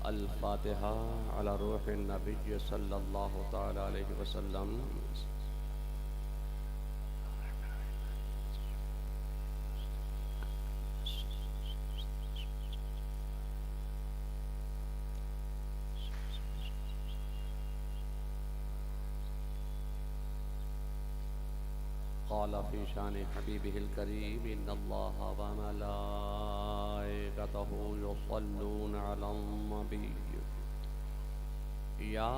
الفاتحہ علی روح النبی صلی اللہ تعالی علیہ وسلم۔ قال فی شان حبیبہ الکریم ان اللہ وملائکتہ یصلون علی النبی یا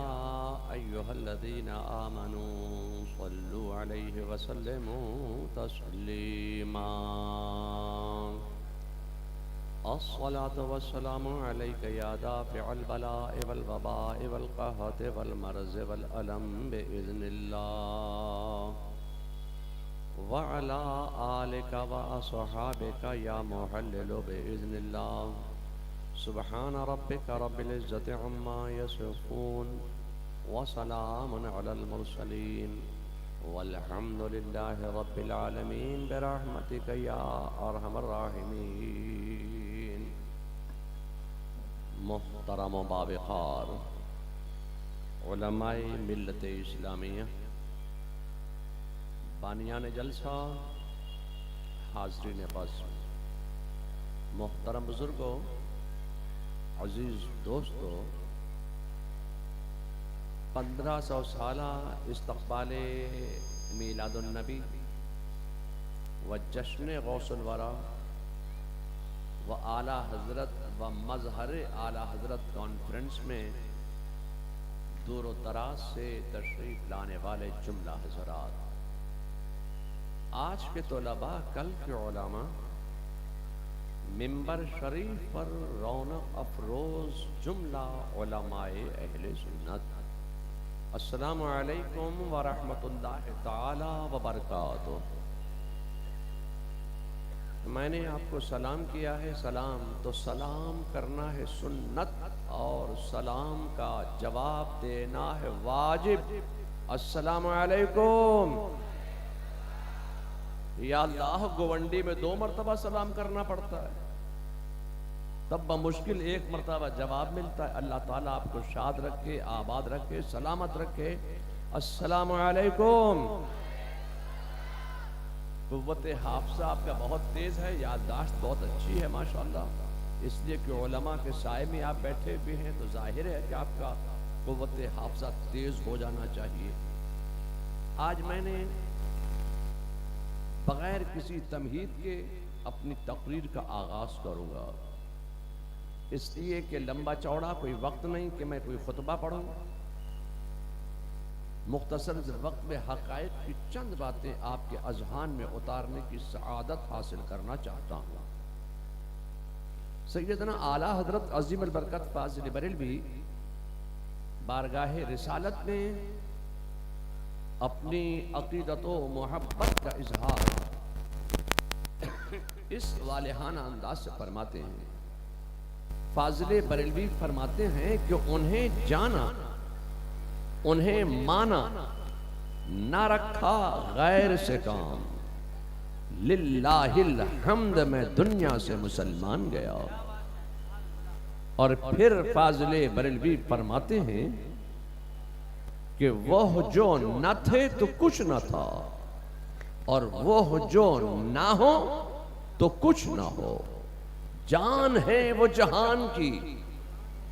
ایہا الذین آمنوا صلوا علیہ وسلموا تسلیما۔ الصلاة والسلام علیک یا دافع البلاء والوباء والقحط والمرض والألم بإذن اللہ، وعلى آلك وأصحابك يا محلل بإذن الله۔ سبحان ربك رب العزة عما يصفون وسلام على المرسلين والحمد لله رب العالمين برحمتك يا أرحم الراحمين۔ محترم و بابخار علماء ملت اسلامیہ، بانیان جلسہ، حاضرین بس، محترم بزرگوں، عزیز دوستو، 1500 سالہ استقبال میلاد النبی و جشن غوث الورا و اعلیٰ حضرت و مظہر اعلیٰ حضرت کانفرنس میں دور و دراز سے تشریف لانے والے جملہ حضرات، آج کے طلباء کل کے علماء، ممبر شریف پر رونق افروز جملہ علماء اہل سنت، السلام علیکم ورحمۃ اللہ تعالی وبرکاتہ۔ میں نے آپ کو سلام کیا ہے، سلام تو سلام کرنا ہے سنت، اور سلام کا جواب دینا ہے واجب۔ السلام علیکم۔ یا اللہ، گونڈی میں 2 مرتبہ سلام کرنا پڑتا ہے، تب بمشکل 1 مرتبہ جواب ملتا ہے۔ اللہ تعالیٰ آپ کو شاد رکھے، آباد رکھے، سلامت رکھے۔ السلام علیکم۔ قوت حافظہ آپ کا بہت تیز ہے، یادداشت بہت اچھی ہے ماشاءاللہ، اس لیے کہ علماء کے سائے میں آپ بیٹھے بھی ہیں تو ظاہر ہے کہ آپ کا قوت حافظہ تیز ہو جانا چاہیے۔ آج میں نے بغیر کسی تمہید کے اپنی تقریر کا آغاز کروں گا، اس لیے کہ لمبا چوڑا کوئی وقت نہیں کہ میں کوئی خطبہ پڑھوں۔ مختصر وقت میں حقائق کی چند باتیں آپ کے اذہان میں اتارنے کی سعادت حاصل کرنا چاہتا ہوں۔ سیدنا اعلیٰ حضرت عظیم البرکت فاضل بریلوی بارگاہ رسالت میں اپنی عقیدت و محبت کا اظہار اس والہانہ انداز سے فرماتے ہیں۔ فاضل بریلوی فرماتے ہیں کہ انہیں جانا، انہیں مانا، نہ رکھا غیر سے کام، للہ الحمد میں دنیا سے مسلمان گیا۔ اور پھر فاضل بریلوی فرماتے ہیں کہ وہ جو نہ تھے تو کچھ نہ تھا، اور وہ جو نہ ہو تو کچھ نہ ہو، جان ہے وہ جہان کی،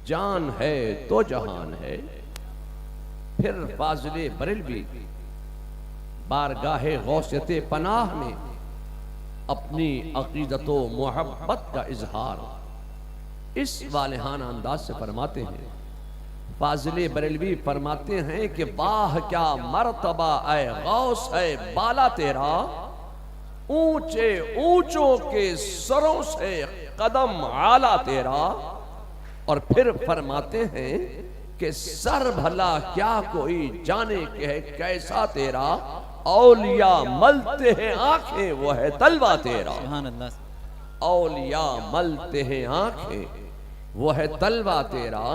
جان ہے تو جہان ہے۔ پھر فاضل بریلوی بارگاہ غوثیت پناہ میں اپنی عقیدت و محبت کا اظہار اس والہانہ انداز سے فرماتے ہیں۔ فاضل بریلوی فرماتے ہیں کہ واہ کیا مرتبہ اے غوث ہے بالا تیرا، اونچے اونچوں کے سروں سے قدم اعلیٰ تیرا۔ اور پھر فرماتے ہیں کہ سر بھلا کیا کوئی جانے کہ ہے کیسا تیرا، اولیاء ملتے ہیں آنکھیں وہ ہے تلوہ تیرا۔ اولیاء ملتے ہیں آنکھیں وہ ہے تلوہ تیرا۔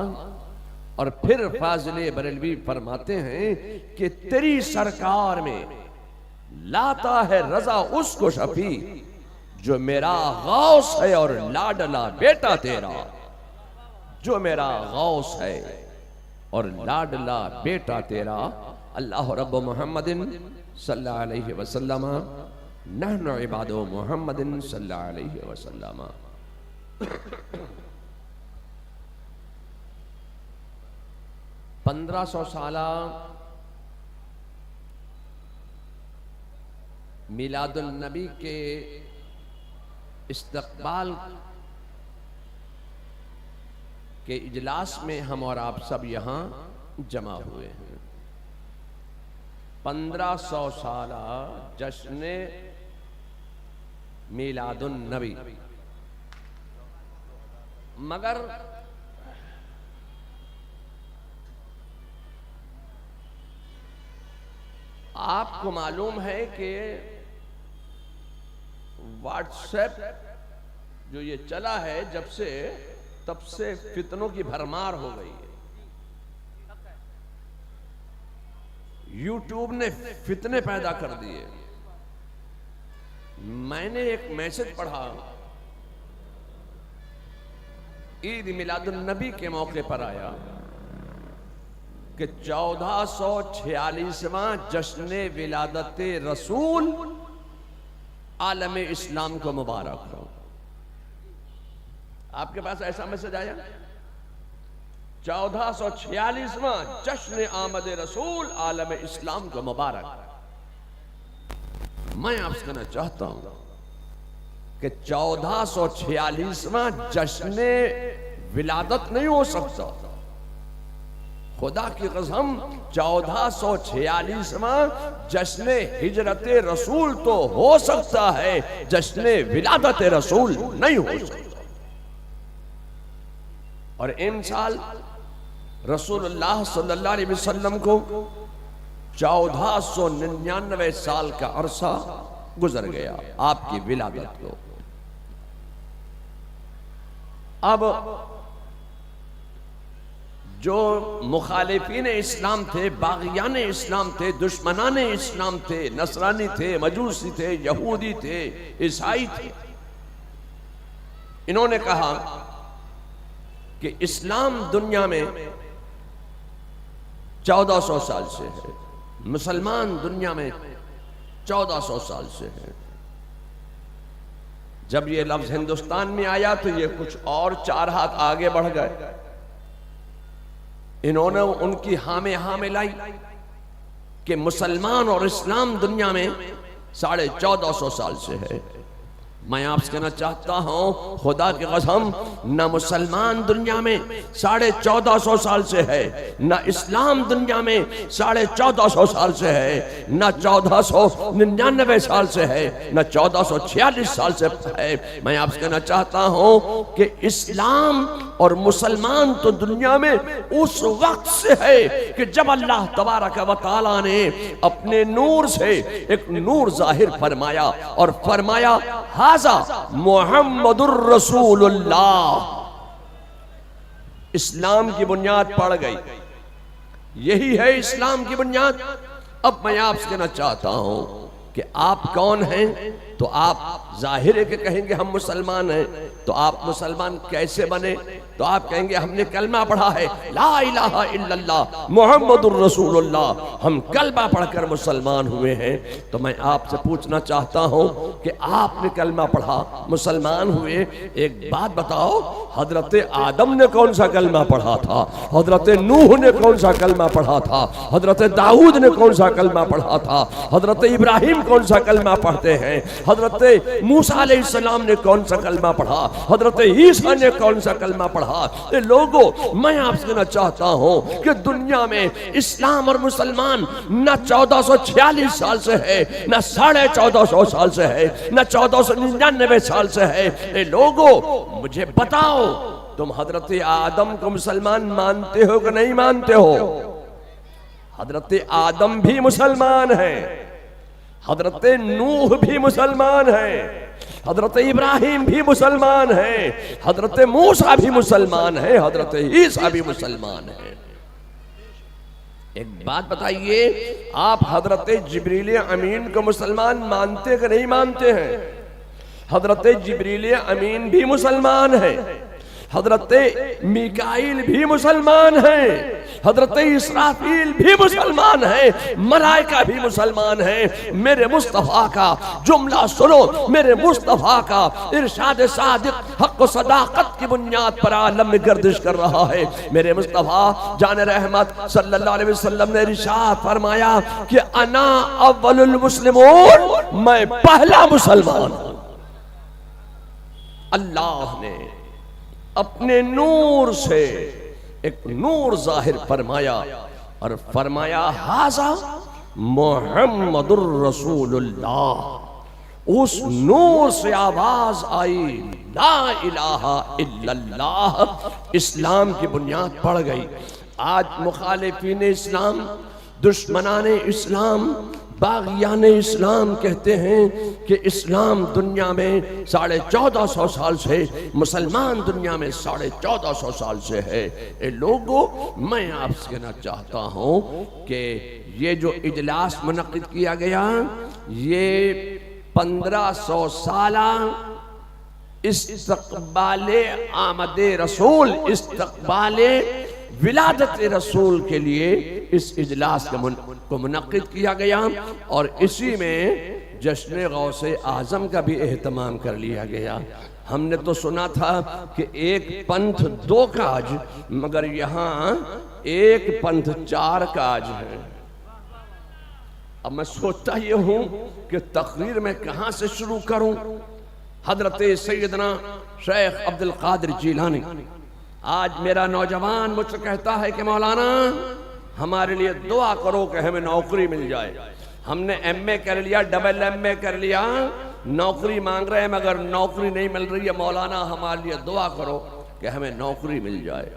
اور پھر فاضل بریلوی فرماتے ہیں کہ تیری سرکار میں لاتا ہے رضا اس کو شفیع جو میرا غوث ہے اور لاڈلا بیٹا تیرا۔ جو میرا غوث ہے اور لاڈلا بیٹا تیرا اللہ رب محمد صلی اللہ علیہ وسلم نحن عباد محمد صلی اللہ علیہ وسلم. 1500 سالہ میلاد النبی کے استقبال کے اجلاس میں ہم اور آپ سب یہاں جمع ہوئے ہیں. 1500 سالہ جشن میلاد النبی. مگر آپ کو معلوم ہے کہ واٹس ایپ جو یہ چلا ہے تب سے فتنوں کی بھرمار ہو گئی ہے. یوٹیوب نے فتنے پیدا کر دیے. میں نے ایک میسج پڑھا عید میلاد النبی کے موقع پر آیا کہ 1446واں جشن ولادت رسول عالم اسلام کو مبارک ہو. آپ کے پاس ایسا میسج آیا 1446واں جشن آمد رسول عالم اسلام کو مبارک. میں آپ سے کہنا چاہتا ہوں کہ 1446واں جشن ولادت نہیں ہو سکتا. خدا کی قسم 1446واں جشن ہجرت رسول تو ہو سکتا ہے, جشن ولادت رسول نہیں ہو سکتا. اور امسال رسول اللہ صلی اللہ علیہ وسلم کو 1499 سال کا عرصہ گزر گیا آپ کی ولادت کو. اب جو مخالفین اسلام تھے, باغیان اسلام تھے, دشمنان اسلام تھے, نصرانی تھے, مجوسی تھے, یہودی تھے, عیسائی تھے, انہوں نے کہا کہ اسلام دنیا میں 1400 سال سے ہے, مسلمان دنیا میں 1400 سال سے ہے. جب یہ لفظ ہندوستان میں آیا تو یہ کچھ اور 4 ہاتھ آگے بڑھ گئے. انہوں نے ان کی ہاں میں لائی کہ مسلمان اور اسلام دنیا میں 1450 سال سے ہے. میں آپ سے کہنا چاہتا ہوں خدا کی قسم نہ مسلمان دنیا میں 1450 سال سے ہے, نہ اسلام دنیا میں 1450 سال سے ہے, نہ 1499 سال سے ہے, نہ 1446 سال سے ہے. میں آپ سے کہنا چاہتا ہوں کہ اسلام اور مسلمان تو دنیا میں اس وقت سے ہے کہ جب اللہ تبارک و تعالی نے اپنے نور سے ایک نور ظاہر فرمایا اور فرمایا ھذا محمد الرسول اللہ. اسلام کی بنیاد پڑ گئی. یہی ہے اسلام کی بنیاد. اب میں آپ سے کہنا چاہتا ہوں کہ آپ کون ہیں؟ تو آپ ظاہر ہے کہ کہیں گے ہم مسلمان ہیں. تو آپ مسلمان کیسے بنے؟ تو آپ کہیں گے ہم نے کلمہ پڑھا ہے لا الہ الا اللہ محمد الرسول اللہ, ہم کلمہ پڑھ کر مسلمان ہوئے ہیں. تو میں آپ سے پوچھنا چاہتا ہوں کہ آپ نے کلمہ پڑھا, مسلمان ہوئے, ایک بات بتاؤ, حضرت آدم نے کون سا کلمہ پڑھا تھا؟ حضرت نوح نے کون سا کلمہ پڑھا تھا؟ حضرت داؤد نے کون سا کلمہ پڑھا تھا؟ حضرت ابراہیم کون سا کلمہ پڑھتے ہیں؟ حضرت موسیٰ علیہ السلام نے کون سا کلمہ پڑھا؟ حضرت عیسیٰ نے کون سا کلمہ پڑھا؟ لوگوں, میں آپ سے کہنا چاہتا ہوں کہ دنیا میں اسلام اور مسلمان نہ 1446 سال سے ہے, نہ 1450 سال سے ہے, نہ 1499 سال سے ہے. لوگوں مجھے بتاؤ, تم حضرت آدم کو مسلمان مانتے ہو کہ نہیں مانتے ہو؟ حضرت آدم بھی مسلمان ہیں, حضرت نوح بھی مسلمان ہیں, حضرت ابراہیم بھی مسلمان ہیں, حضرت موسیٰ بھی مسلمان ہیں, حضرت عیسیٰ بھی مسلمان ہیں. ایک بات بتائیے, آپ حضرت جبریل امین کو مسلمان مانتے کہ نہیں مانتے ہیں؟ حضرت جبریل امین بھی مسلمان ہیں, حضرت میکائیل بھی مسلمان ہیں، حضرت اسرافیل بھی مسلمان ہیں، ملائکہ بھی مسلمان ہیں۔ میرے مصطفیٰ کا جملہ سنو، میرے مصطفیٰ کا ارشاد صادق حق و صداقت کی بنیاد پر عالم میں گردش کر رہا ہے۔ میرے مصطفیٰ جان رحمت صلی اللہ علیہ وسلم نے ارشاد فرمایا کہ انا اول المسلمون، میں پہلا مسلمان ہوں۔ اللہ نے اپنے نور سے ایک نور ظاہر فرمایا اور فرمایا ھذا محمد الرسول اللہ۔ اس نور سے آواز آئی لا الہ الا اللہ، اسلام کی بنیاد پڑ گئی۔ آج مخالفین اسلام، دشمنان اسلام، باغیان اسلام کہتے ہیں کہ اسلام دنیا میں 1450 سال سے، مسلمان دنیا میں 1450 سال سے ہے۔ اے لوگوں، میں آپ سے کہنا چاہتا ہوں کہ یہ جو اجلاس منعقد کیا گیا، یہ 1500 سالہ استقبال آمد رسول، استقبال ولادت رسول کے لیے اس اجلاس کو منعقد کیا گیا، اور اسی میں جشن غوث اعظم کا بھی اہتمام کر لیا گیا۔ ہم نے تو سنا تھا کہ ایک پنتھ 2 کاج، مگر یہاں ایک پنتھ 4 کاج ہے۔ اب میں سوچتا یہ ہوں کہ تقریر میں کہاں سے شروع کروں۔ حضرت سیدنا شیخ عبد القادر جیلانی، آج میرا نوجوان مجھ سے کہتا ہے کہ مولانا ہمارے لیے دعا کرو کہ ہمیں نوکری مل جائے۔ ہم نے ایم اے کر لیا، ڈبل ایم اے کر لیا، نوکری مانگ رہے ہیں مگر نوکری نہیں مل رہی ہے، مولانا ہمارے لیے دعا کرو کہ ہمیں نوکری مل جائے۔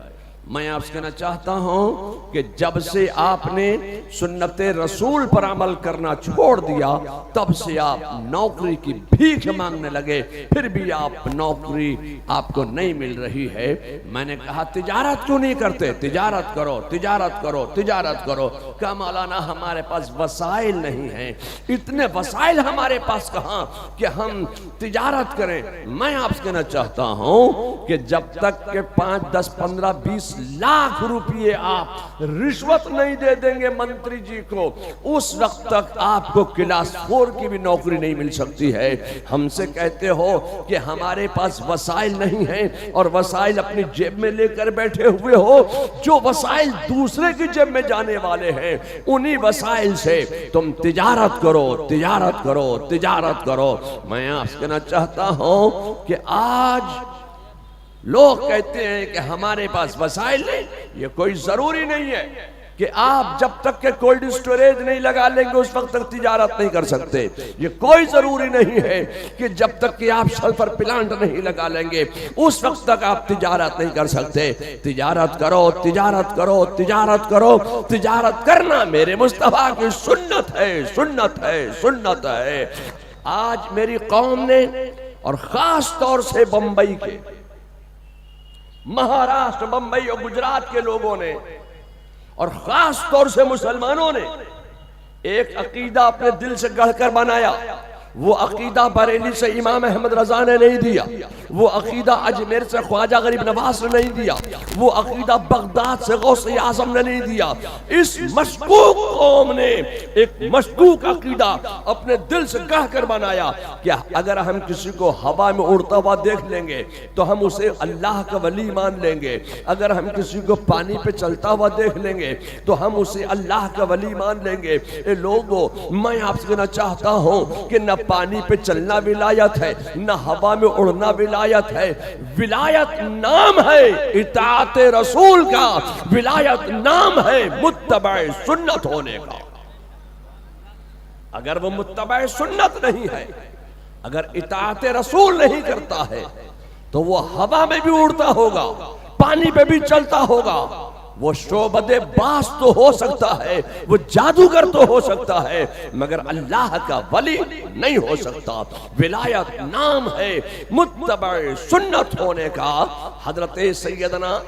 میں آپ سے کہنا چاہتا ہوں کہ جب سے آپ نے سنت رسول پر عمل کرنا چھوڑ دیا، تب سے آپ نوکری کی بھیک مانگنے لگے، پھر بھی آپ نوکری آپ کو نہیں مل رہی ہے۔ میں نے کہا تجارت کیوں نہیں کرتے؟ تجارت کرو، تجارت کرو، تجارت کرو۔ کہا مولانا ہمارے پاس وسائل نہیں ہیں۔ اتنے وسائل ہمارے پاس کہاں کہ ہم تجارت کریں؟ میں آپ سے کہنا چاہتا ہوں کہ جب تک کہ 5، 10، 15، 20 لاکھ روپیے آپ رشوت نہیں دے دیں گے منتری جی کو، اس وقت تک آپ کو کلاس 4 کی بھی نوکری نہیں مل سکتی ہے۔ ہم سے کہتے ہو کہ ہمارے پاس وسائل نہیں ہیں اور وسائل اپنی جیب میں لے کر بیٹھے ہوئے ہو۔ جو وسائل دوسرے کی جیب میں جانے والے ہیں، انہی وسائل سے تم تجارت کرو، تجارت کرو، تجارت کرو۔ میں آپ سے کہنا چاہتا ہوں کہ آج لوگ کہتے ہیں کہ ہمارے پاس وسائل نہیں۔ یہ کوئی ضروری نہیں ہے کہ آپ جب تک کہ کولڈ اسٹوریج نہیں لگا لیں گے اس وقت تک تجارت نہیں کر سکتے۔ یہ کوئی ضروری نہیں ہے کہ جب تک کہ آپ سلفر پلانٹ نہیں لگا لیں گے اس وقت تک آپ تجارت نہیں کر سکتے۔ تجارت کرو، تجارت کرو، تجارت کرو۔ تجارت کرنا میرے مصطفیٰ کی سنت ہے، سنت ہے، سنت ہے۔ آج میری قوم نے، اور خاص طور سے بمبئی کے، مہاراشٹر، بمبئی اور گجرات کے لوگوں نے، اور خاص طور سے مسلمانوں نے ایک عقیدہ اپنے دل سے گڑھ کر بنایا۔ وہ عقیدہ بریلی سے امام احمد رضا نے نہیں دیا، وہ عقیدہ اجمیر سے خواجہ غریب نواز نے نہیں دیا، وہ عقیدہ بغداد سے غوث اعظم نے نہیں دیا۔ اس مشکوک قوم نے ایک مشکوک عقیدہ اپنے دل سے گڑھ کر بنایا کہ اگر ہم کسی کو ہوا میں اڑتا ہوا دیکھ لیں گے تو ہم اسے اللہ کا ولی مان لیں گے، اگر ہم کسی کو پانی پہ چلتا ہوا دیکھ لیں گے تو ہم اسے اللہ کا ولی مان لیں گے۔ اے لوگوں، میں آپ سے کہنا چاہتا ہوں کہ نہ پانی پہ چلنا ولایت ہے، نہ ہوا میں اڑنا ولایت ہے۔ ولایت نام ہے اطاعت رسول کا، ولایت نام ہے متبع سنت ہونے کا۔ اگر وہ متبع سنت نہیں ہے، اگر اطاعت رسول نہیں کرتا ہے، تو وہ ہوا میں بھی اڑتا ہوگا، پانی پہ بھی چلتا ہوگا، وہ شعبد باز تو ہو سکتا ہے، وہ جادوگر تو ہو سکتا ہے، مگر اللہ کا ولی نہیں ہو سکتا۔ ولایت نام ہے متبع سنت ہونے کا۔ حضرت سیدنا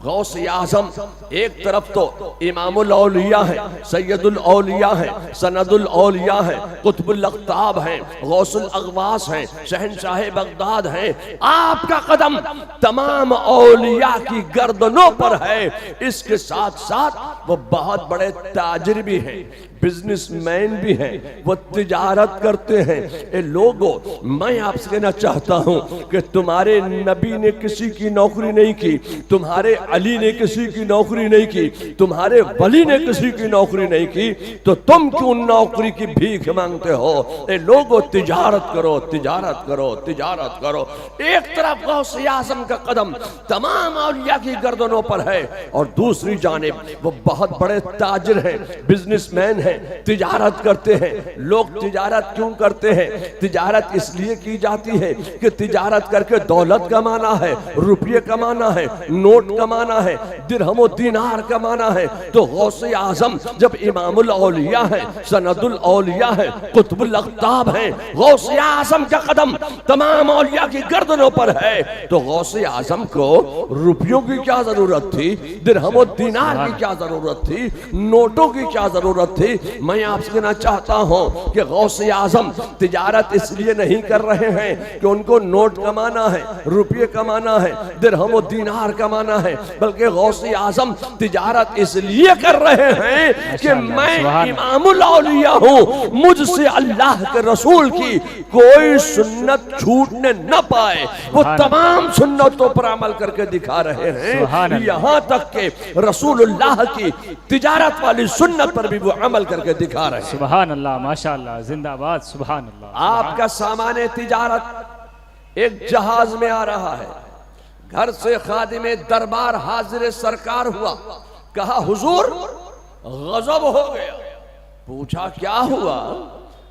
غوث اعظم ایک طرف تو امام الاولیاء ہے، سید الاولیاء ہے، سند الاولیاء ہے، قطب الاقطاب ہیں، غوث الاغواث ہیں، شہنشاہ بغداد ہیں. آپ کا قدم تمام اولیاء کی گردنوں پر ہے. اس کے ساتھ ساتھ وہ بہت بڑے تاجر بھی ہیں، بزنس مین بھی ہیں، وہ تجارت کرتے ہیں. اے لوگو، میں آپ سے کہنا چاہتا ہوں کہ تمہارے نبی نے کسی کی نوکری نہیں کی، تمہارے علی نے کسی کی نوکری نہیں کی، تمہارے ولی نے کسی کی نوکری نہیں کی، تو تم کیوں نوکری کی بھیک مانگتے ہو؟ اے لوگو، تجارت کرو، تجارت کرو، تجارت کرو. ایک طرف غوث اعظم کا قدم تمام اولیاء کی گردنوں پر ہے، اور دوسری جانب وہ بہت بڑے تاجر ہیں، بزنس مین ہیں، تجارت کرتے ہیں. لوگ تجارت کیوں کرتے ہیں؟ تجارت اس لیے کی جاتی ہے کہ تجارت کر کے دولت کمانا ہے، روپیے کمانا ہے، نوٹ کمانا ہے، درہم و دینار کمانا ہے. تو غوث اعظم جب امام الاولیاء ہے، سند الاولیاء ہے، قطب الاقطاب ہیں، غوث اعظم کا قدم تمام اولیاء کی گردنوں پر ہے، تو غوث اعظم کو روپیوں کی کیا ضرورت تھی؟ درہم و دینار کی کیا ضرورت تھی؟ نوٹوں کی کیا ضرورت تھی؟ میں آپ سے کہنا چاہتا ہوں کہ غوث اعظم تجارت اس لیے نہیں کر رہے ہیں کہ ان کو نوٹ کمانا ہے، روپیے کمانا ہے، درہم و دینار کمانا ہے، بلکہ غوث اعظم تجارت اس لیے کر رہے ہیں کہ میں امام الاولیاء ہوں، مجھ سے اللہ کے رسول کی کوئی سنت چھوٹنے نہ پائے. وہ تمام سنتوں پر عمل کر کے دکھا رہے ہیں، یہاں تک کہ رسول اللہ کی تجارت والی سنت پر بھی وہ عمل کر کے دکھا رہے ہیں. سبحان اللہ، ماشاءاللہ، زندہ باد، سبحان اللہ. آپ کا سامان تجارت ایک جہاز میں آ رہا ہے. گھر سے خادم دربار حاضر سرکار ہوا، کہا حضور غضب ہو گیا. پوچھا کیا ہوا؟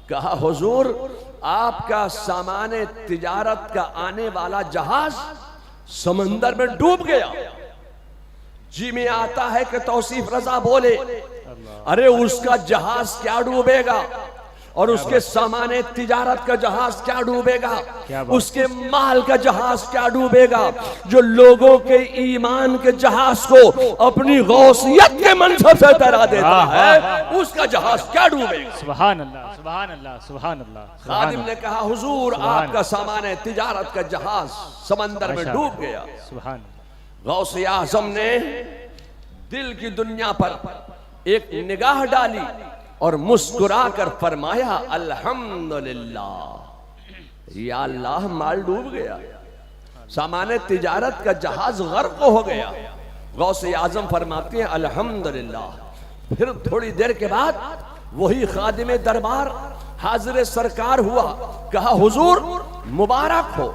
کہا حضور آپ کا سامان تجارت کا آنے والا جہاز سمندر میں ڈوب گیا. جی میں آتا ہے کہ توصیف رضا بولے، ارے اس کا جہاز کیا ڈوبے گا، اور اس کے سامان تجارت کا جہاز کیا ڈوبے گا، اس کے مال کا جہاز کیا ڈوبے گا؟ جو لوگوں کے ایمان کے جہاز کو اپنی غوثیت کے منصب سے ترا دیتا ہے، اس کا جہاز کیا ڈوبے گا؟ سبحان اللہ، سبحان اللہ، سبحان اللہ. خادم نے کہا حضور آپ کا سامان تجارت کا جہاز سمندر میں ڈوب گیا. سبحان. غوث اعظم نے دل کی دنیا پر ایک نگاہ ڈالی اور مسکرا کر فرمایا الحمدللہ، یا اللہ مال ڈوب گیا، سامان تجارت کا جہاز غرق ہو گیا. غوث اعظم فرماتے ہیں الحمدللہ. پھر تھوڑی دیر کے بعد وہی خادم دربار حاضر سرکار ہوا، کہا حضور مبارک ہو،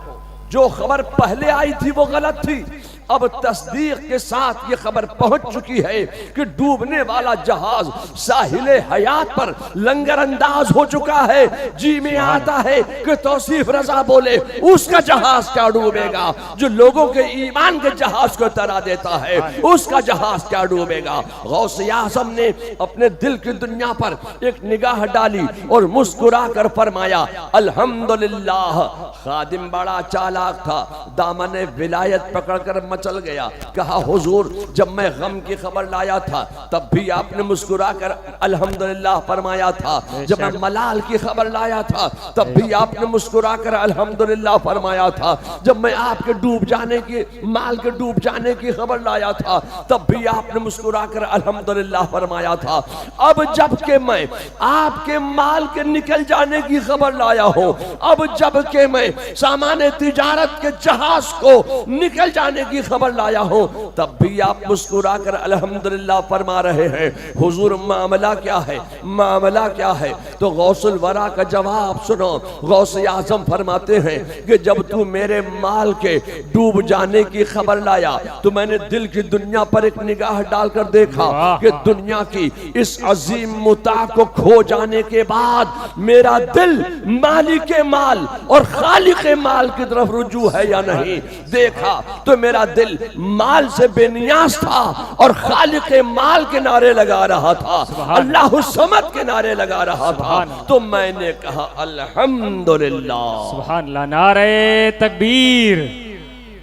جو خبر پہلے آئی تھی وہ غلط تھی، اب تصدیق کے ساتھ یہ خبر پہنچ چکی ہے کہ ڈوبنے والا جہاز ساحل حیات پر لنگر انداز ہو چکا ہے. جی میں آتا ہے کہ توصیف رضا بولے اس کا جہاز کیا ڈوبے گا؟ جو لوگوں کے ایمان کے جہاز کو ترا دیتا ہے اس کا جہاز کیا ڈوبے گا؟ غوث اعظم نے اپنے دل کی دنیا پر ایک نگاہ ڈالی اور مسکرا کر فرمایا الحمدللہ. خادم بڑا چالاک تھا، دامن ولایت پکڑ کر چل گیا. کہا حضور جب میں غم کی خبر لایا تھا تب بھی آپ نے مسکرا کر الحمدللہ فرمایا تھا، جب میں ملال کی خبر لایا تھا تب بھی آپ نے مسکرا کر الحمدللہ فرمایا تھا، جب میں آپ کے ڈوب جانے کی مال کے ڈوب جانے کی خبر لایا تھا تب بھی آپ نے مسکرا کر الحمدللہ فرمایا تھا. اب جب کہ میں آپ کے مال کے نکل جانے کی خبر لایا ہوں، اب جب کہ میں سامان تجارت کے جہاز کو نکل جانے کی خبر لایا ہوں، تب بھی آپ مسکرا کر الحمدللہ فرما رہے ہیں. حضور معاملہ کیا ہے؟ معاملہ کیا ہے؟ تو غوث الورا کا جواب سنو. غوث اعظم فرماتے ہیں کہ جب تو میرے مال کے ڈوب جانے کی خبر لایا تو میں نے دل کی دنیا پر ایک نگاہ ڈال کر دیکھا کہ دنیا کی اس عظیم متاع کو کھو جانے کے بعد میرا دل مالک مال اور خالق مال کی طرف رجوع ہے یا نہیں. دیکھا تو میرا دل مال سے بے نیاز تھا اور خالق مال کے نعرے لگا رہا تھا، اللہ الصمد کے نعرے لگا رہا تھا. تو میں نے کہا الحمدللہ. سبحان اللہ. نعرہ تکبیر،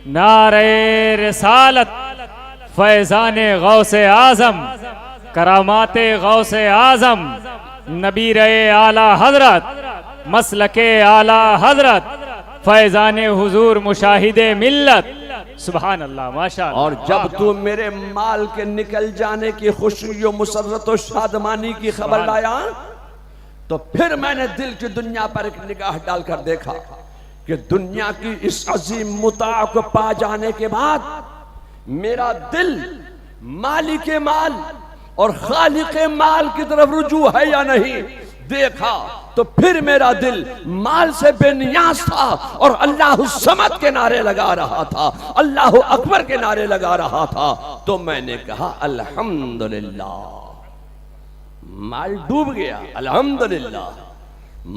نعرہ رسالت، فیضان غوث اعظم، کرامات غوث اعظم، نبیر اعلی حضرت، مسلک اعلی حضرت، فیضان حضور مشاہد ملت. سبحان اللہ، ماشاء اللہ. اور جب تو میرے مال کے نکل جانے کی خوشی و مسرت و شادمانی کی خبر لایا تو پھر میں نے دل کی دنیا پر ایک نگاہ ڈال کر دیکھا کہ دنیا کی اس عظیم متاع کو پا جانے کے بعد میرا دل مالک مال اور خالق مال کی طرف رجوع ہے یا نہیں. دیکھا تو پھر میرا دل مال سے بے نیاز تھا اور اللہ الصمد کے نعرے لگا رہا تھا، اللہ اکبر کے نعرے لگا رہا تھا. تو میں نے کہا الحمدللہ، مال ڈوب گیا الحمدللہ،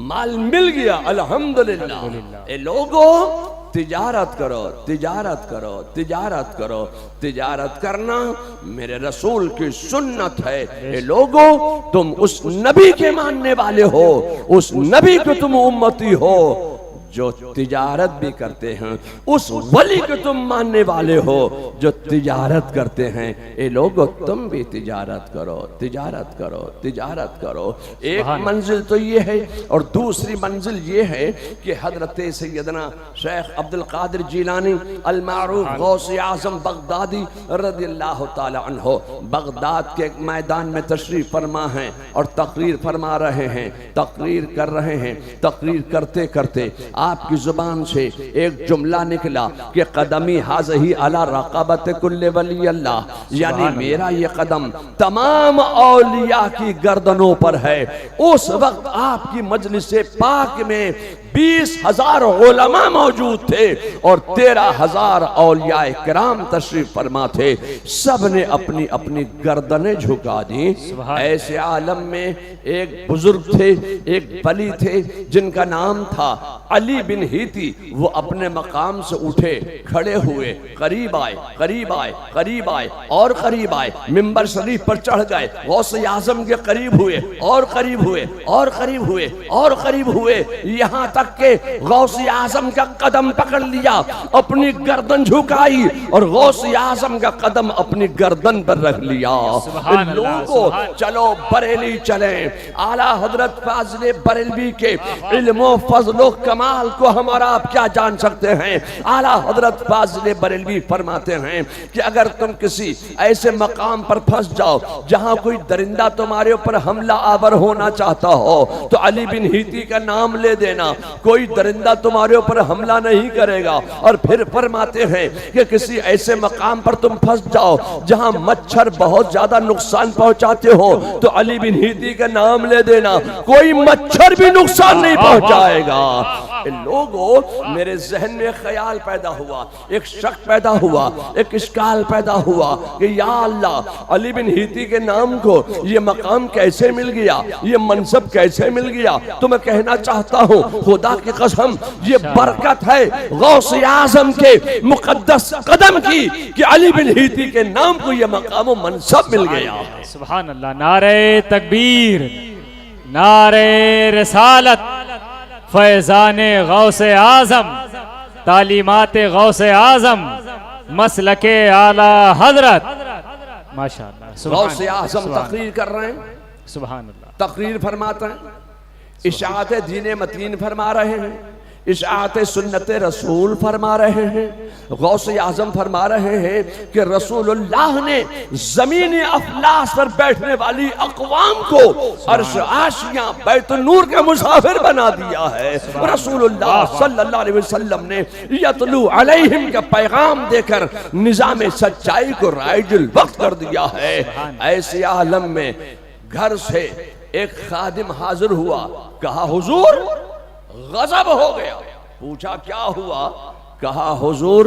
مال مل گیا الحمدللہ. اے لوگوں، تجارت کرو، تجارت کرو، تجارت کرو. تجارت کرنا میرے رسول کی سنت ہے. اے لوگوں، تم اس نبی کے ماننے والے ہو، اس نبی کے تم امتی ہو جو تجارت بھی کرتے ہیں، اس ولی کے تم ماننے والے ہو جو تجارت کرتے ہیں. اے لوگو، تم بھی تجارت کرو، تجارت کرو، تجارت کرو. ایک منزل تو یہ ہے، اور دوسری منزل یہ ہے کہ حضرت سیدنا شیخ عبدالقادر جیلانی المعروف غوث اعظم بغدادی رضی اللہ تعالی عنہ بغداد کے ایک میدان میں تشریف فرما ہیں اور تقریر فرما رہے ہیں، تقریر کر رہے ہیں. تقریر کرتے کرتے آپ کی زبان سے ایک جملہ نکلا کہ قدمی حاضہی علی رقبت کل ولی اللہ، یعنی میرا یہ قدم تمام اولیاء کی گردنوں پر ہے. اس وقت آپ کی مجلس پاک میں 20,000 علماء موجود تھے اور 13,000 اولیاء کرام تشریف فرما تھے. سب نے اپنی اپنی گردنیں جھکا دی. ایسے عالم میں ایک بزرگ تھے، ایک ولی تھے جن کا نام تھا علی بن ہیتی. وہ اپنے مقام سے اٹھے، کھڑے ہوئے، قریب آئے، قریب آئے، قریب آئے اور قریب آئے، منبر شریف پر چڑھ گئے، غوث اعظم کے قریب ہوئے اور قریب ہوئے اور قریب ہوئے اور قریب ہوئے، یہاں تک کہ غوث اعظم کا قدم پکڑ لیا، اپنی گردن جھکائی اور غوث اعظم کا قدم اپنی گردن پر رکھ لیا. لوگوں، چلو بریلی چلیں. اعلیٰ حضرت فاضل بریلوی کے علم و فضل و کمال کو ہم اور آپ کیا جان سکتے ہیں. اعلیٰ حضرت فاضل بریلوی فرماتے ہیں کہ اگر تم کسی ایسے مقام پر پھنس جاؤ جہاں کوئی درندہ تمہارے اوپر حملہ آور ہونا چاہتا ہو تو علی بن ہیتی کا نام لے دینا، کوئی درندہ تمہارے اوپر حملہ نہیں کرے گا. اور پھر فرماتے ہیں کہ کسی ایسے مقام پر تم پھنس جاؤ جہاں مچھر بہت زیادہ نقصان پہنچاتے ہو تو علی بن ہیتی کا نام لے دینا، کوئی مچھر بھی نقصان نہیں پہنچائے گا. لوگوں، میرے ذہن میں خیال پیدا ہوا، ایک شک پیدا ہوا، ایک اشکال پیدا ہوا کہ یا اللہ، علی بن ہیتی کے نام کو یہ مقام کیسے مل گیا، یہ منصب کیسے مل گیا. تو میں کہنا چاہتا ہوں خدا کی قسم یہ برکت ہے غوث اعظم کے مقدس قدم کی کہ علی بن ہیتی کے نام کو یہ مقام و منصب مل گیا. سبحان اللہ. نعرہ تکبیر، نعرہ رسالت، فیضان غوث اعظم، تعلیمات غوث اعظم، مسلک اعلی حضرت. ماشاءاللہ. غوث اعظم تقریر کر رہے ہیں، سبحان اللہ. تقریر فرماتے ہیں، اشاعت دین متین فرما رہے ہیں، اشاعت سنت رسول فرما رہے ہیں. غوث اعظم فرما رہے ہیں کہ رسول اللہ نے زمین افلاس پر بیٹھنے والی اقوام کو عرش عاشیاں بیت النور کے مسافر بنا دیا ہے. رسول اللہ صلی اللہ علیہ وسلم نے یتلو علیہم کا پیغام دے کر نظام سچائی کو رائج الوقت کر دیا ہے. ایسے عالم میں گھر سے ایک خادم حاضر ہوا، کہا حضور غضب ہو گیا. پوچھا کیا ہوا؟ کہا حضور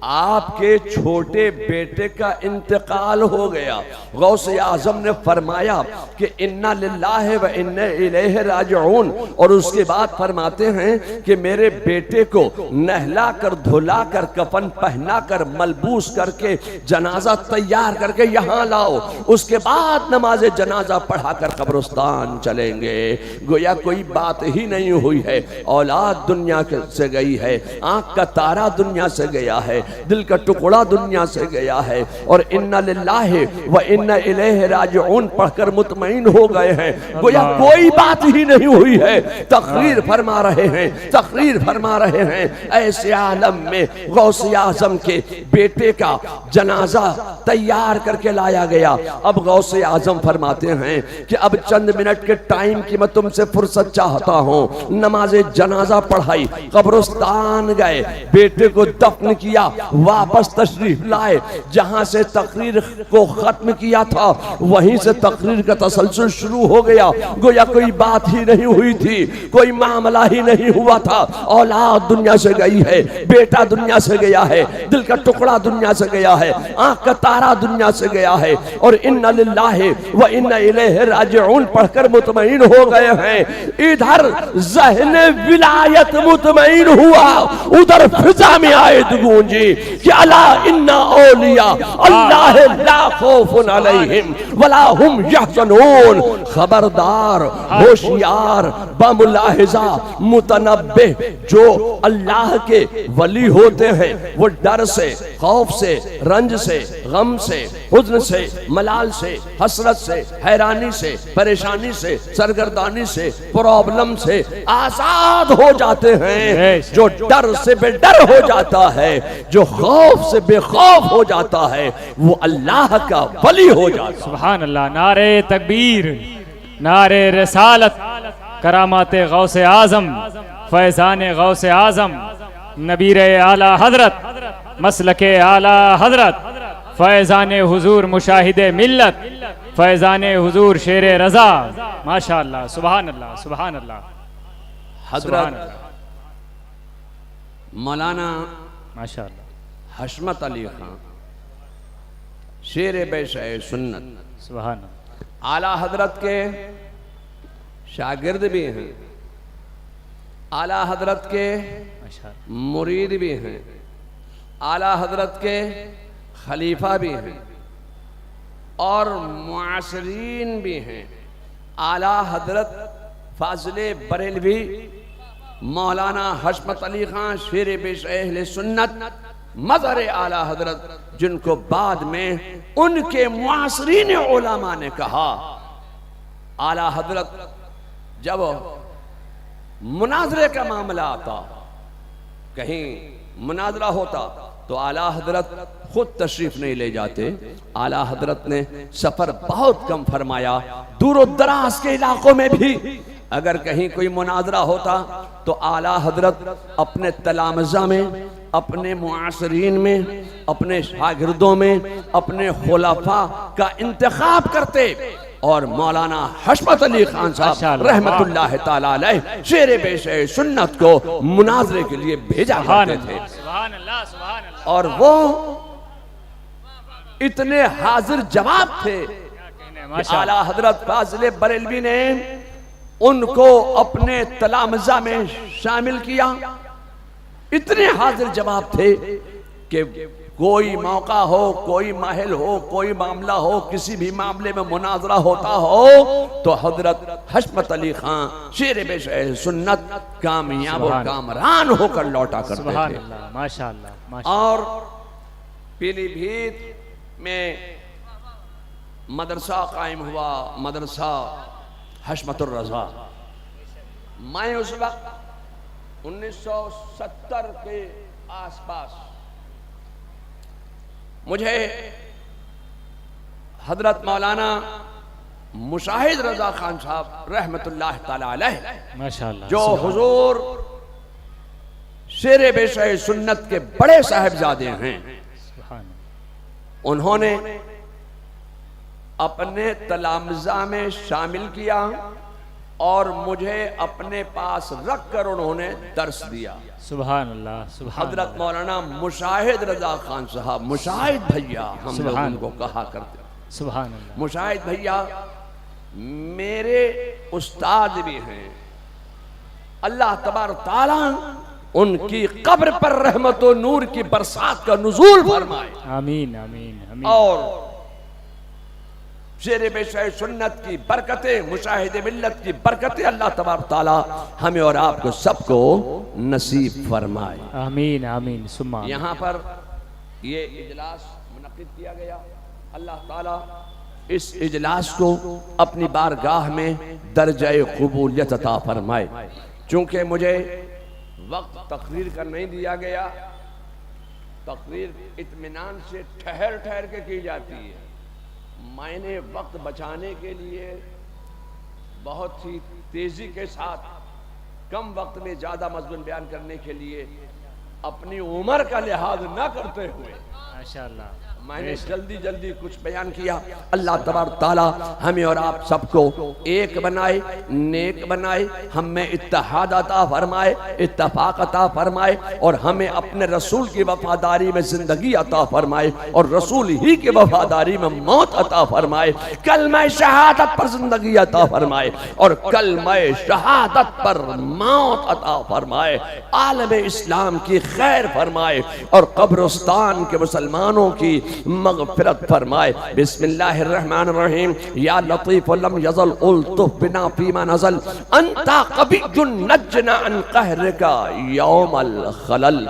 آپ کے چھوٹے بیٹے کا انتقال ہو گیا. غوث اعظم نے فرمایا کہ انا للہ و انا الیہ راجعون، اور اس کے بعد فرماتے ہیں کہ میرے بیٹے کو نہلا کر، دھلا کر، کفن پہنا کر، ملبوس کر کے، جنازہ تیار کر کے یہاں لاؤ، اس کے بعد نماز جنازہ پڑھا کر قبرستان چلیں گے. گویا کوئی بات ہی نہیں ہوئی ہے، اولاد دنیا سے گئی ہے، آنکھ کا تارا دنیا سے گیا ہے، دل کا ٹکڑا دنیا سے گیا ہے، اور اِنَّ لِلَّهِ وَإِنَّ إِلَيْهِ راجعون پڑھ کر مطمئن ہو گئے ہیں، گویا کوئی بات ہی نہیں ہوئی ہے۔ تقریر فرما رہے ہیں، تقریر فرما رہے ہیں، ایسے عالم میں غوث اعظم کے بیٹے کا جنازہ تیار کر کے لایا گیا۔ اب غوث اعظم فرماتے ہیں کہ اب چند منٹ کے ٹائم کی میں تم سے فرصت چاہتا ہوں۔ نماز جنازہ پڑھائی، قبرستان گئے، بیٹے کو دفن کیا، واپس تشریف لائے، جہاں سے تقریر کو ختم کیا تھا وہیں سے تقریر کا تسلسل شروع ہو گیا، گویا کوئی بات ہی نہیں ہوئی تھی، کوئی معاملہ ہی نہیں ہوا تھا۔ اولاد دنیا سے گئی ہے، بیٹا دنیا سے گیا ہے، دل کا ٹکڑا دنیا سے گیا ہے، آنکھ کا تارا دنیا سے گیا ہے، اور اِنَّ لِلَّهِ وَإِنَّ إِلَيْهِ راجعون پڑھ کر مطمئن ہو گئے ہیں۔ ادھر ذہن ولایت مطمئن ہوا، ادھر فضا میں آیت گونجی کہ الا ان اولیاء اللہ لا خوف علیہم ولا هم یحزنون۔ خبردار، ہوشیار، بملاحظہ، متنبہ، جو اللہ کے ولی ہوتے ہیں وہ ڈر سے، خوف سے، رنج سے، غم سے، حزن سے، ملال سے، حسرت سے، حیرانی سے، پریشانی سے، سرگردانی سے، پرابلم سے آزاد ہو جاتے ہیں۔ جو ڈر سے بے ڈر ہو جاتا ہے، جو خوف سے بے خوف ہو جاتا ہے، وہ اللہ کا ولی ہو جاتا ہے۔ سبحان اللہ، نعرہ تکبیر، نعرہ رسالت، کرامات غوث اعظم، فیضان غوث اعظم، نبیر اعلی حضرت، مسلک اعلی حضرت، فیضان حضور مشاہد ملت، فیضان حضور شیر رضا۔ ماشاءاللہ، سبحان اللہ، سبحان اللہ۔ حضرت مولانا ماشاءاللہ، حشمت علی خان شیر بیشہ سنت، سبحان اللہ، اعلیٰ حضرت کے شاگرد بھی ہیں، اعلیٰ حضرت کے مرید بھی ہیں، اعلیٰ حضرت کے خلیفہ بھی ہیں، اور معاصرین بھی ہیں۔ اعلیٰ حضرت فاضل بریلوی مولانا حشمت علی خان شیر بیشہ اہل سنت مظہر اعلیٰ حضرت، جن کو بعد میں ان کے معاصرین علماء نے کہا، اعلیٰ حضرت جب مناظرے کا معاملہ آتا، کہیں مناظرہ ہوتا تو اعلیٰ حضرت خود تشریف نہیں لے جاتے، اعلیٰ حضرت نے سفر بہت کم فرمایا، دور و دراز کے علاقوں میں بھی اگر کہیں کوئی مناظرہ ہوتا تو اعلیٰ حضرت اپنے تلامذہ میں، اپنے معاصرین میں، اپنے شاگردوں میں، اپنے خلفاء کا انتخاب کرتے، اور مولانا حشمت علی خان صاحب رحمت اللہ تعالیٰ علیہ شیر بیشہ سنت کو مناظرے کے لیے بھیجا کرتے تھے، اور وہ اتنے حاضر جواب تھے کہ اعلیٰ حضرت فاضل بریلوی نے ان کو اپنے تلامذہ میں شامل کیا۔ اتنے حاضر جواب تھے کہ کوئی موقع ہو، کوئی محل ہو، کوئی معاملہ ہو، کسی بھی معاملے میں مناظرہ ہوتا ہو تو حضرت حشمت علی خان شیر بیشہ سنت کامیاب و کامران ہو کر لوٹا کرتے تھے۔ ماشاءاللہ، اور پیلی بھیت میں مدرسہ قائم ہوا، مدرسہ حشمت الرضا۔ میں اس وقت 1970 کے آس پاس مجھے حضرت مولانا مشاہد رضا خان صاحب رحمت اللہ تعالیٰ علیہ، جو حضور شیر بیشہ سنت کے بڑے صاحبزادے ہیں، انہوں نے اپنے تلامذہ میں شامل کیا اور مجھے اپنے پاس رکھ کر انہوں نے درس دیا۔ سبحان اللہ، سبحان اللہ۔ حضرت مولانا مشاہد رضا خان صاحب، مشاہد بھیا ہم لوگ ان کو کہا کرتے، سبحان اللہ، مشاہد بھیا میرے استاد بھی ہیں، اللہ تبارک تعالیٰ ان کی قبر پر رحمت و نور کی برسات کا نزول فرمائے، آمین آمین آمین۔ اور زیر پیش سنت کی برکتیں، مشاہد ملت کی برکتیں اللہ تبارک تعالی ہمیں اور آپ کو سب کو نصیب فرمائے۔ آمین آمین ثم آمین۔ یہاں پر یہ اجلاس منعقد کیا گیا، اللہ تعالی اس اجلاس کو اپنی بارگاہ میں درجہ قبولیت عطا فرمائے۔ چونکہ مجھے وقت تقریر کا نہیں دیا گیا، تقریر اطمینان سے ٹھہر ٹھہر کے کی جاتی ہے، میں نے وقت بچانے کے لیے بہت ہی تیزی کے ساتھ کم وقت میں زیادہ مضمون بیان کرنے کے لیے اپنی عمر کا لحاظ نہ کرتے ہوئے ماشاءاللہ میں نے جلدی جلدی کچھ بیان کیا۔ اللہ تبارک تعالی ہمیں اور آپ سب کو ایک بنائے، نیک بنائے، ہم میں اتحاد عطا فرمائے، اتفاق عطا فرمائے، اور ہمیں اپنے رسول کی وفاداری میں زندگی عطا فرمائے اور رسول ہی کی وفاداری میں موت عطا فرمائے، کلمہ شہادت پر زندگی عطا فرمائے اور کلمہ شہادت پر موت عطا فرمائے، عالم اسلام کی خیر فرمائے اور قبرستان کے مسلمانوں کی مغفرت فرمائے۔ بسم اللہ الرحمن الرحیم۔ یا لطیف لم یزل الطف بنا فیما نزل انتا قبی نجنا عن قہرکا یوم الخلل۔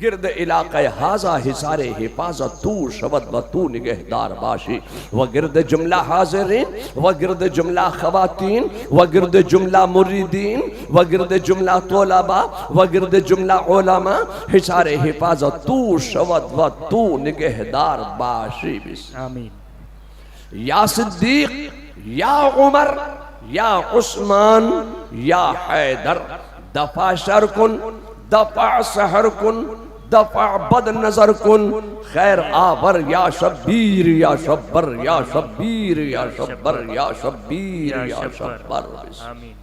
گرد علاقہ حاضہ حصار حفاظت تو شود و تو نگہدار باشی، و گرد جملہ حاضرین و گرد جملہ خواتین و گرد جملہ مریدین و گرد جملہ طلباء و گرد جملہ علماء حصار حفاظت تو شود و تو نگہدار باشی۔ آمین۔ یا صدیق یا عمر یا عثمان یا حیدر، دفع شر کن، دفع سحر کن، دفع بد نظر کن، خیر آور یا شبیر یا شبر یا شبیر یا شبر یا شبیر یا شبر۔ آمین۔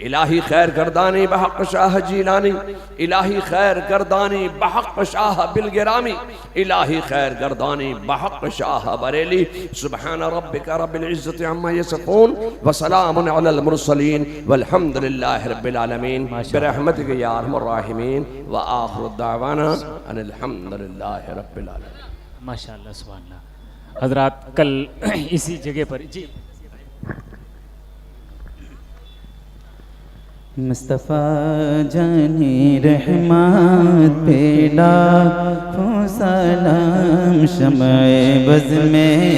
الہی خیر گردانی بحق شاہ جیلانی، الہی خیر گردانی بحق شاہ بالگرامی، الہی خیر گردانی بحق شاہ بریلی۔ سبحان ربک رب العزت عما یصفون وسلام علی المرسلین والحمدللہ رب العالمین برحمتک یا ارحم الراحمین وآخر الدعوانا ان الحمدللہ رب العالمین۔ ماشاءاللہ سبحان اللہ۔ حضرات کل اسی جگہ پر جی مصطفیٰ جانی رحمت پہ لاکھوں سلام، شمع بز میں